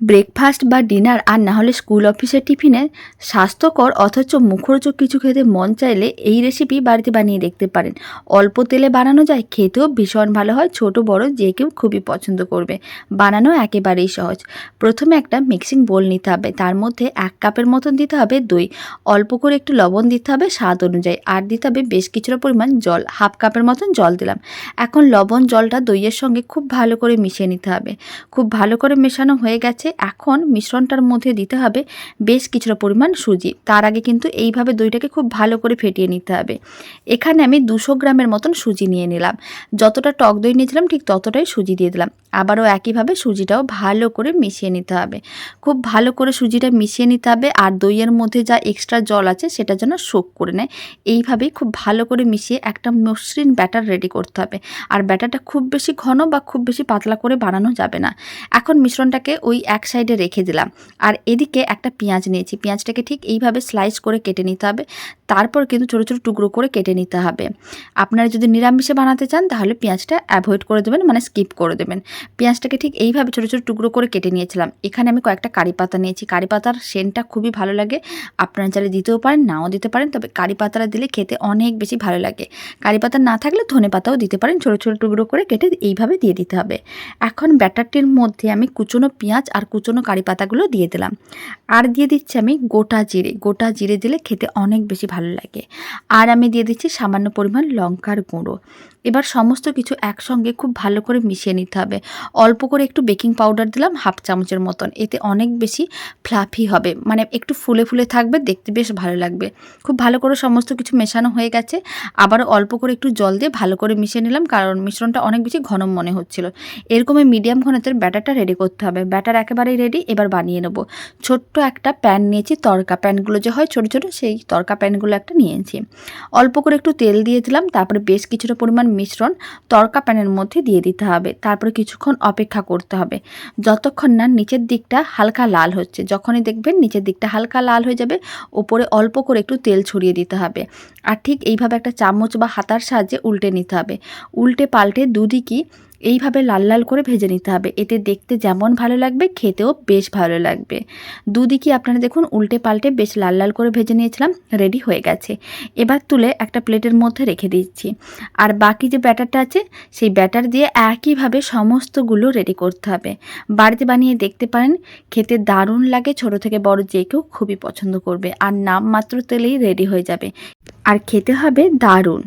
Breakfast বা dinner আর না হলে স্কুল অফিসের টিফিনে স্বাস্থ্যকর অথচ মুখরোচক কিছু খেতে মন চাইলে এই রেসিপি বাড়িতে বানিয়ে দেখতে পারেন। অল্প তেলে বানানো যায়, খেতেও ভীষণ ভালো হয়, ছোট বড় যে কেউ খুবই পছন্দ করবে। বানানো একেবারেই সহজ। প্রথমে একটা মিক্সিং বোল নিতে হবে, তার মধ্যে 1 কাপের মতন দিতে হবে দই, অল্প করে একটু লবণ দিতে হবে স্বাদ অনুযায়ী, আর দিতে হবে বেশ কিছুটা পরিমাণ জল, 1/2 কাপের মতন জল দিলাম। এখন লবণ জলটা দইয়ের সঙ্গে খুব ভালো করে মিশিয়ে নিতে হবে। খুব ভালো করে মেশানো হয়ে গেছে। এখন মিশ্রণটার মধ্যে দিতে হবে বেশ কিছুটা পরিমাণ সুজি। তার আগে কিন্তু এইভাবে দইটাকে খুব ভালো করে ফেটিয়ে নিতে হবে। এখানে আমি 200 গ্রামের মতন সুজি নিয়ে নিলাম। যতটা টক দই নিয়েছিলাম ঠিক ততটাই সুজি দিয়ে দিলাম। আবারও একইভাবে সুজিটাও ভালো করে মিশিয়ে নিতে হবে। খুব ভালো করে সুজিটা মিশিয়ে নিতে হবে, আর দইয়ের মধ্যে যা এক্সট্রা জল আছে সেটা যেন সোক করে নেয়। এইভাবেই খুব ভালো করে মিশিয়ে একটা মসৃণ ব্যাটার রেডি করতে হবে। আর ব্যাটারটা খুব বেশি ঘন বা খুব বেশি পাতলা করে বানানো যাবে না। এখন মিশ্রণটাকে ওই এক সাইডে রেখে দিলাম। আর এদিকে একটা পেঁয়াজ নিয়েছি। পেঁয়াজটাকে ঠিক এইভাবে স্লাইস করে কেটে নিতে হবে। তারপর কিন্তু ছোটো ছোটো টুকরো করে কেটে নিতে হবে। আপনারা যদি নিরামিষে বানাতে চান তাহলে পেঁয়াজটা অ্যাভয়েড করে দেবেন, মানে স্কিপ করে দেবেন। পেঁয়াজটাকে ঠিক এইভাবে ছোটো ছোটো টুকরো করে কেটে নিয়েছিলাম। এখানে আমি কয়েকটা কারি পাতা নিয়েছি। কারি পাতার সেন্টটা খুবই ভালো লাগে। আপনারা চাইলে দিতেও পারেন, নাও দিতে পারেন, তবে কারি পাতাটা দিলে খেতে অনেক বেশি ভালো লাগে। কারি পাতা না থাকলে ধনে পাতাও দিতে পারেন। ছোটো ছোটো টুকরো করে কেটে এইভাবে দিয়ে দিতে হবে। এখন ব্যাটারটির মধ্যে আমি কুচনো পেঁয়াজ আর কুচনো কারি পাতাগুলো দিয়ে দিলাম। আর দিয়ে দিচ্ছি আমি গোটা জিরে। গোটা জিরে দিলে খেতে অনেক বেশি ভালো লাগে। আর আমি দিয়ে দিচ্ছি সামান্য পরিমাণ লঙ্কার গুঁড়ো। এবার সমস্ত কিছু একসঙ্গে খুব ভালো করে মিশিয়ে নিতে হবে। অল্প করে একটু বেকিং পাউডার দিলাম 1/2 চামচের মতন। এতে অনেক বেশি ফ্লাফি হবে, মানে একটু ফুলে ফুলে থাকবে, দেখতে বেশ ভালো লাগবে। খুব ভালো করে সমস্ত কিছু মেশানো হয়ে গেছে। আবারও অল্প করে একটু জল দিয়ে ভালো করে মিশিয়ে নিলাম, কারণ মিশ্রণটা অনেক বেশি ঘন মনে হচ্ছিল। এরকমই মিডিয়াম ঘনত্বের ব্যাটারটা রেডি করতে হবে। ব্যাটার একেবারেই রেডি। এবার বানিয়ে নেব। ছোট্ট একটা প্যান নিয়েছি, তড়কা প্যানগুলো যে হয় ছোটো ছোটো, সেই তড়কা প্যানগুলো একটা নিয়েছি। অল্প করে একটু তেল দিয়ে দিলাম। তারপরে বেশ কিছুটা পরিমাণ মিশ্রণ তড়কা প্যানের মধ্যে দিয়ে দিতে হবে। তারপরে কিছুক্ষণ অপেক্ষা করতে হবে, যতক্ষণ না নিচের দিকটা হালকা লাল হচ্ছে। যখনই দেখবেন নিচের দিকটা হালকা লাল হয়ে যাবে, ওপরে অল্প করে একটু তেল ছড়িয়ে দিতে হবে। আর ঠিক এইভাবে একটা চামচ বা হাতার সাহায্যে উল্টে নিতে হবে। উল্টে পাল্টে দুদিকই এইভাবে লাল লাল করে ভেজে নিতে হবে। এতে দেখতে যেমন ভালো লাগবে, খেতেও বেশ ভালো লাগবে। দুদিকই আপনারা দেখুন উল্টে পাল্টে বেশ লাল লাল করে ভেজে নিয়েছিলাম। রেডি হয়ে গেছে। এবার তুলে একটা প্লেটের মধ্যে রেখে দিচ্ছি। আর বাকি যে ব্যাটারটা আছে সেই ব্যাটার দিয়ে একইভাবে সমস্তগুলো রেডি করতে হবে। বাড়িতে বানিয়ে দেখতে পারেন, খেতে দারুণ লাগে। ছোট থেকে বড় যে কেউ খুবই পছন্দ করবে। আর নামমাত্র তেলেই রেডি হয়ে যাবে, আর খেতে হবে দারুণ।